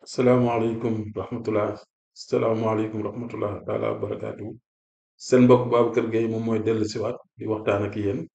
salaamaaleykum rahmatullah salaamaaleykum rahmatullah taala wa barakaatu seen mbokk Babacar Gueye moom mooy dellu siwaat di waxtaan ak yéen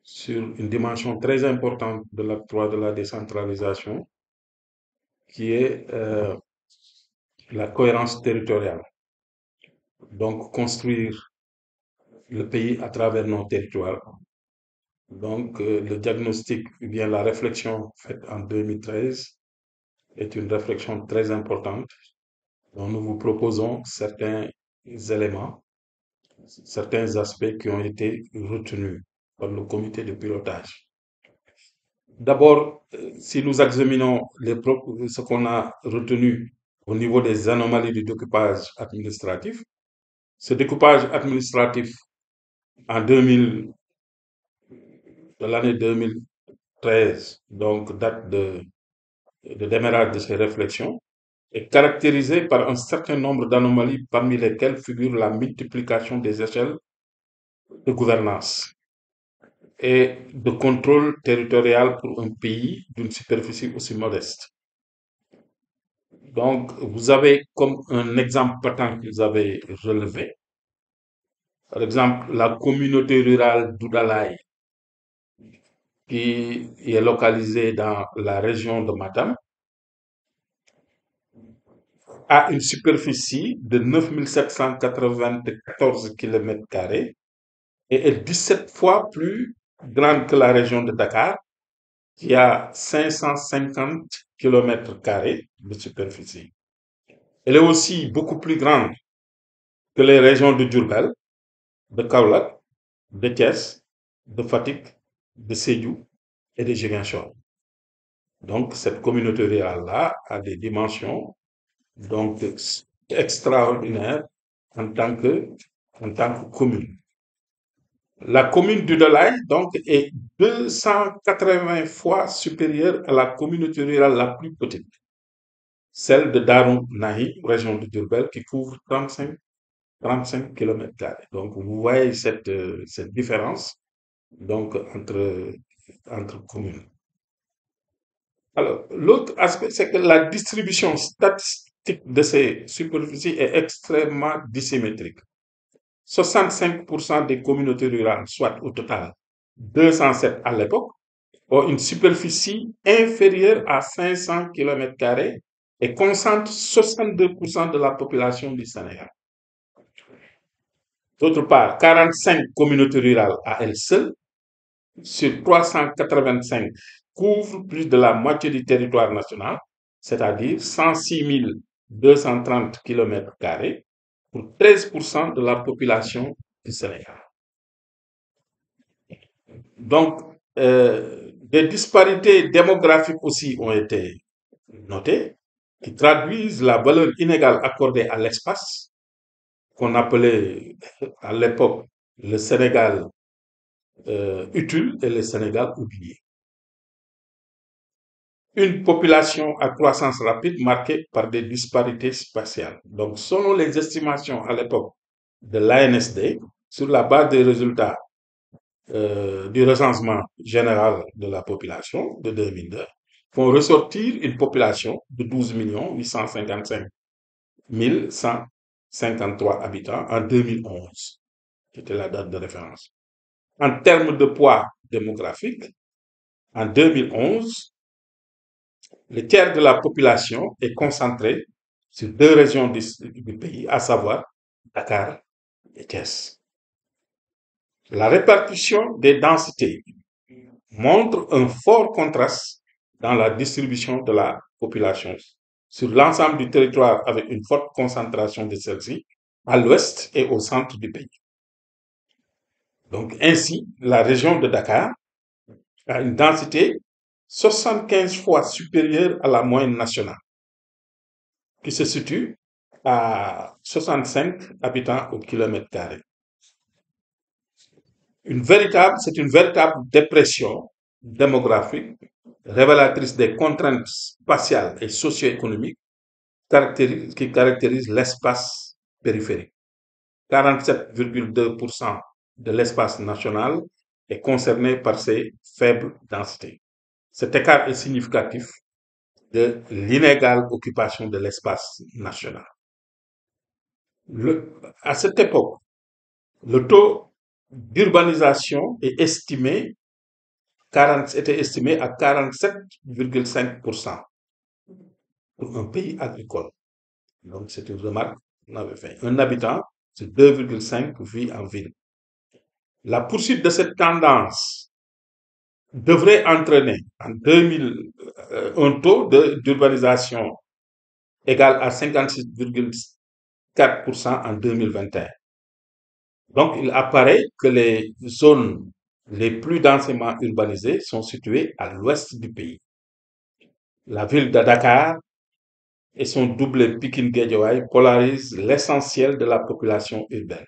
sur une dimension très importante de l'acte 3 de la décentralisation qui est la cohérence territoriale. Donc construire le pays à travers nos territoires. Donc le diagnostic ou bien la réflexion faite en 2013 est une réflexion très importante dont nous vous proposons certains éléments, certains aspects qui ont été retenus par le comité de pilotage. D'abord, si nous examinons ce qu'on a retenu au niveau des anomalies du découpage administratif, ce découpage administratif en 2000, de l'année 2013, donc date de démarrage de ces réflexions, est caractérisé par un certain nombre d'anomalies parmi lesquelles figure la multiplication des échelles de gouvernance et de contrôle territorial pour un pays d'une superficie aussi modeste. Donc, vous avez comme un exemple patent que vous avez relevé, par exemple, la communauté rurale d'Oudalaï, qui est localisée dans la région de Matam, a une superficie de 9794 km² et est 17 fois plus grande que la région de Dakar, qui a 550 km² de superficie. Elle est aussi beaucoup plus grande que les régions de Diourbel, de Kaolack, de Thiès, de Fatick, de Sédhiou et de Ziguinchor. Donc, cette communauté rurale-là a des dimensions donc extraordinaires en tant que commune. La commune d'Udalaï, donc, est 280 fois supérieure à la communauté rurale la plus petite, celle de Darou Nahi, région de Diourbel, qui couvre 35 km². Donc, vous voyez cette différence donc, entre communes. Alors, l'autre aspect, c'est que la distribution statistique de ces superficies est extrêmement dissymétrique. 65% des communautés rurales, soit au total 207 à l'époque, ont une superficie inférieure à 500 km² et concentrent 62% de la population du Sénégal. D'autre part, 45 communautés rurales à elles seules, sur 385, couvrent plus de la moitié du territoire national, c'est-à-dire 106 230 km², pour 13% de la population du Sénégal. Donc, des disparités démographiques aussi ont été notées, qui traduisent la valeur inégale accordée à l'espace, qu'on appelait à l'époque le Sénégal utile et le Sénégal oublié. Une population à croissance rapide marquée par des disparités spatiales. Donc, selon les estimations à l'époque de l'ANSD, sur la base des résultats du recensement général de la population de 2002, font ressortir une population de 12 855 153 habitants en 2011. C'était la date de référence. En termes de poids démographique, en 2011, le tiers de la population est concentré sur deux régions du pays, à savoir Dakar et Thiès. La répartition des densités montre un fort contraste dans la distribution de la population sur l'ensemble du territoire, avec une forte concentration de celle-ci à l'ouest et au centre du pays. Donc ainsi, la région de Dakar a une densité 75 fois supérieure à la moyenne nationale, qui se situe à 65 habitants au km². C'est une véritable dépression démographique révélatrice des contraintes spatiales et socio-économiques qui caractérisent l'espace périphérique. 47,2% de l'espace national est concerné par ces faibles densités. Cet écart est significatif de l'inégale occupation de l'espace national. À cette époque, le taux d'urbanisation était estimé à 47,5% pour un pays agricole. Donc, c'est une remarque qu'on avait fait. Un habitant, c'est 2,5 vit en ville. La poursuite de cette tendance devrait entraîner en 2000 un taux d'urbanisation égal à 56,4% en 2021. Donc, il apparaît que les zones les plus densément urbanisées sont situées à l'ouest du pays. La ville de Dakar et son double Pikine-Guédiawaye polarisent l'essentiel de la population urbaine.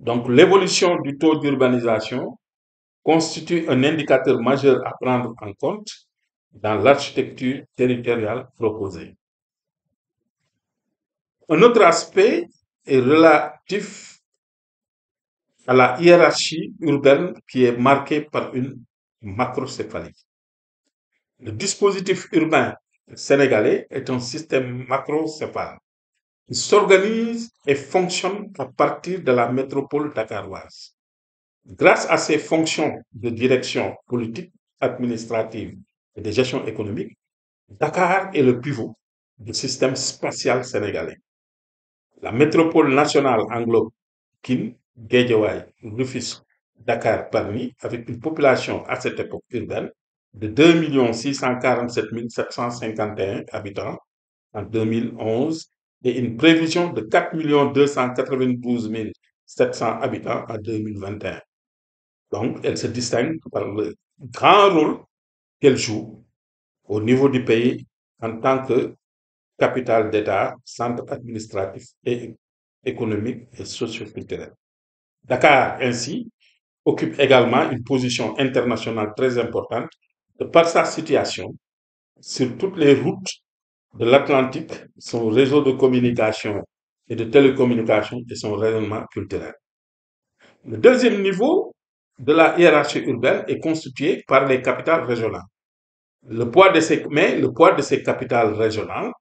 Donc, l'évolution du taux d'urbanisation constitue un indicateur majeur à prendre en compte dans l'architecture territoriale proposée. Un autre aspect est relatif à la hiérarchie urbaine qui est marquée par une macrocéphalie. Le dispositif urbain sénégalais est un système macrocéphale. Il s'organise et fonctionne à partir de la métropole dakaroise. Grâce à ses fonctions de direction politique, administrative et de gestion économique, Dakar est le pivot du système spatial sénégalais. La métropole nationale englobe Kin, Guédiawaye, Rufisque, Dakar, Bargny, avec une population à cette époque urbaine de 2 647 751 habitants en 2011 et une prévision de 4 292 700 habitants en 2021. Donc, elle se distingue par le grand rôle qu'elle joue au niveau du pays en tant que capitale d'État, centre administratif et économique et socio-culturel. Dakar, ainsi, occupe également une position internationale très importante de par sa situation sur toutes les routes de l'Atlantique, son réseau de communication et de télécommunications et son rayonnement culturel. Le deuxième niveau de la hiérarchie urbaine est constitué par les capitales régionales. Le poids de ces capitales régionales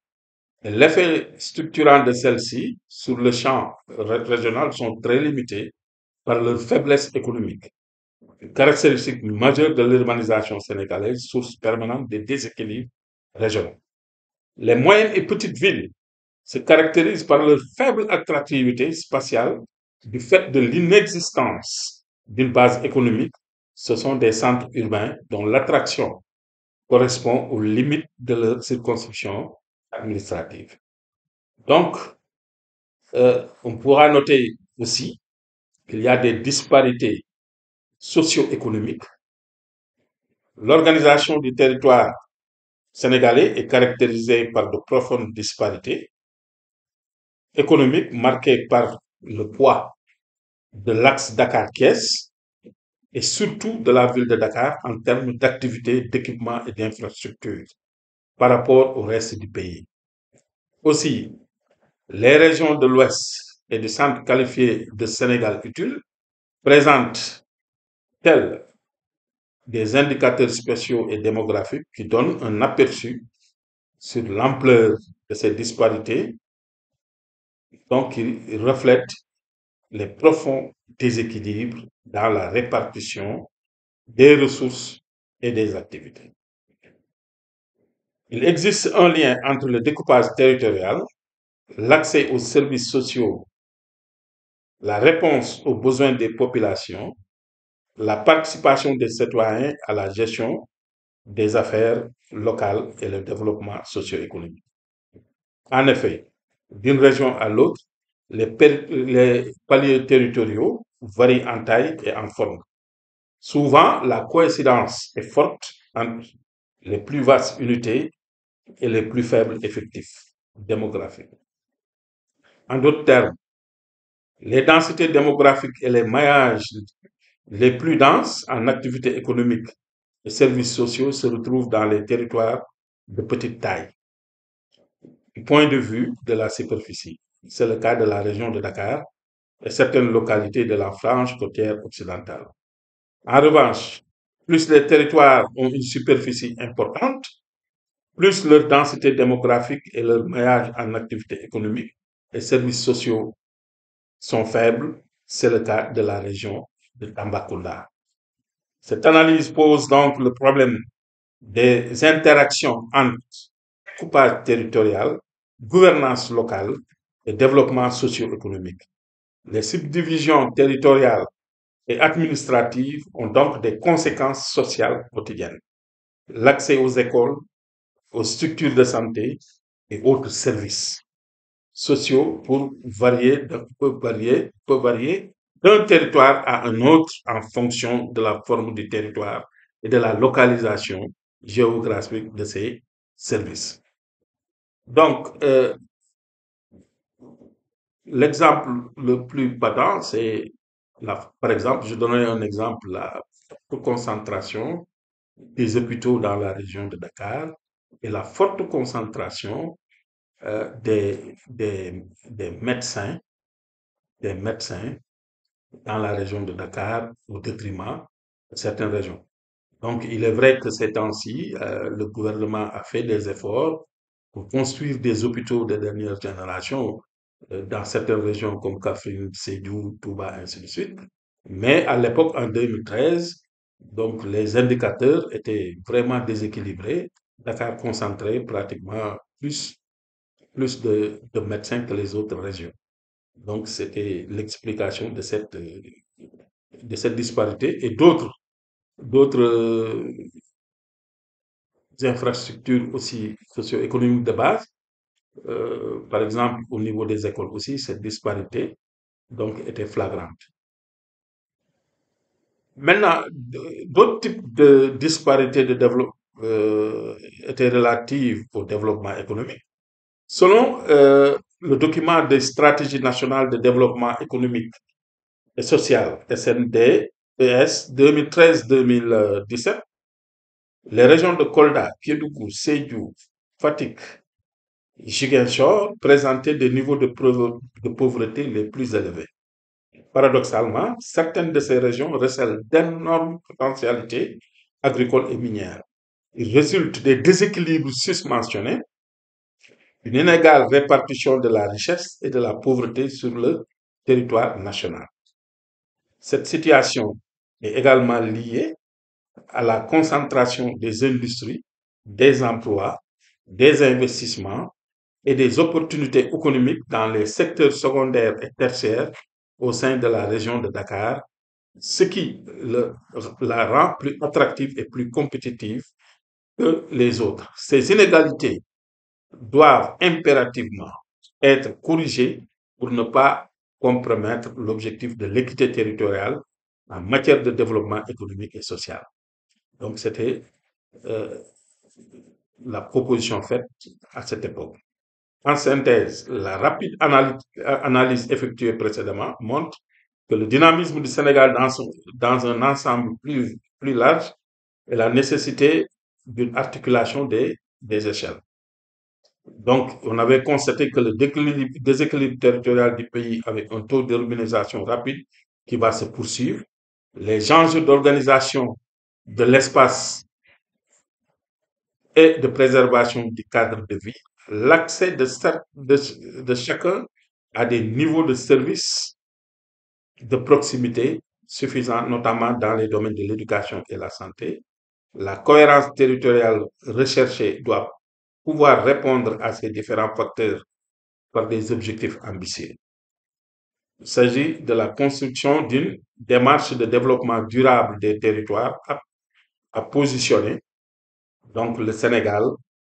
et l'effet structurant de celles-ci sur le champ régional sont très limités par leur faiblesse économique. Une caractéristique majeure de l'urbanisation sénégalaise, source permanente des déséquilibres régionaux. Les moyennes et petites villes se caractérisent par leur faible attractivité spatiale du fait de l'inexistence d'une base économique. Ce sont des centres urbains dont l'attraction correspond aux limites de leur circonscription administrative. Donc, on pourra noter aussi qu'il y a des disparités socio-économiques. L'organisation du territoire sénégalais est caractérisée par de profondes disparités économiques marquées par le poids de l'axe Dakar-Thiès et surtout de la ville de Dakar en termes d'activités, d'équipements et d'infrastructures par rapport au reste du pays. Aussi, les régions de l'Ouest et du centre qualifié de Sénégal utile présentent tels des indicateurs spéciaux et démographiques qui donnent un aperçu sur l'ampleur de ces disparités, donc qui reflètent les profonds déséquilibres dans la répartition des ressources et des activités. Il existe un lien entre le découpage territorial, l'accès aux services sociaux, la réponse aux besoins des populations, la participation des citoyens à la gestion des affaires locales et le développement socio-économique. En effet, d'une région à l'autre, les paliers territoriaux varient en taille et en forme. Souvent, la coïncidence est forte entre les plus vastes unités et les plus faibles effectifs démographiques. En d'autres termes, les densités démographiques et les maillages les plus denses en activités économiques et services sociaux se retrouvent dans les territoires de petite taille. Du point de vue de la superficie, c'est le cas de la région de Dakar et certaines localités de la frange côtière occidentale. En revanche, plus les territoires ont une superficie importante, plus leur densité démographique et leur maillage en activités économiques et services sociaux sont faibles. C'est le cas de la région de Tambacounda. Cette analyse pose donc le problème des interactions entre coupage territorial, gouvernance locale et développement socio-économique. Les subdivisions territoriales et administratives ont donc des conséquences sociales quotidiennes. L'accès aux écoles, aux structures de santé et autres services sociaux peut varier d'un territoire à un autre en fonction de la forme du territoire et de la localisation géographique de ces services. Donc, l'exemple le plus patent, c'est, par exemple, je donnerai un exemple, la forte concentration des hôpitaux dans la région de Dakar et la forte concentration des des médecins dans la région de Dakar au détriment de certaines régions. Donc, il est vrai que ces temps-ci, le gouvernement a fait des efforts pour construire des hôpitaux de dernière génération dans certaines régions comme Kafrine, Sédhiou, Touba, ainsi de suite. Mais à l'époque, en 2013, donc les indicateurs étaient vraiment déséquilibrés. Dakar concentrait pratiquement plus de médecins que les autres régions. Donc, c'était l'explication de cette disparité et d'autres infrastructures aussi socio-économiques de base. Par exemple, au niveau des écoles aussi, cette disparité donc était flagrante. Maintenant, d'autres types de disparités de développement étaient relatives au développement économique. Selon le document des stratégies nationales de développement économique et social, SNDES 2013-2017, les régions de Kolda, Kédougou, Sédhiou, Fatick, Ziguinchor présentaient des niveaux de pauvreté les plus élevés. Paradoxalement, certaines de ces régions recèlent d'énormes potentialités agricoles et minières. Il résulte des déséquilibres susmentionnés, une inégale répartition de la richesse et de la pauvreté sur le territoire national. Cette situation est également liée à la concentration des industries, des emplois, des investissements et des opportunités économiques dans les secteurs secondaires et tertiaires au sein de la région de Dakar, ce qui la rend plus attractive et plus compétitive que les autres. Ces inégalités doivent impérativement être corrigées pour ne pas compromettre l'objectif de l'équité territoriale en matière de développement économique et social. Donc, c'était euh, la proposition faite à cette époque. En synthèse, la rapide analyse effectuée précédemment montre que le dynamisme du Sénégal dans un ensemble plus large est la nécessité d'une articulation des échelles. Donc, on avait constaté que le déséquilibre territorial du pays avec un taux d'urbanisation rapide qui va se poursuivre, les enjeux d'organisation de l'espace et de préservation du cadre de vie, l'accès de chacun à des niveaux de services de proximité suffisants, notamment dans les domaines de l'éducation et la santé. La cohérence territoriale recherchée doit pouvoir répondre à ces différents facteurs par des objectifs ambitieux. Il s'agit de la construction d'une démarche de développement durable des territoires à positionner donc le Sénégal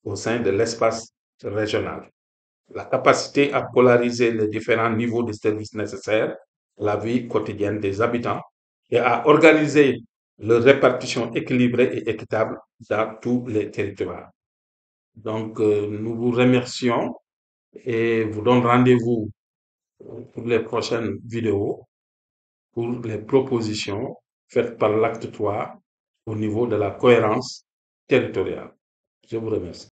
au sein de l'espace régional. La capacité à polariser les différents niveaux de services nécessaires à la vie quotidienne des habitants et à organiser leur répartition équilibrée et équitable dans tous les territoires. Donc, nous vous remercions et vous donnons rendez-vous pour les prochaines vidéos pour les propositions faites par l'acte 3 au niveau de la cohérence territoriale. Je vous remercie.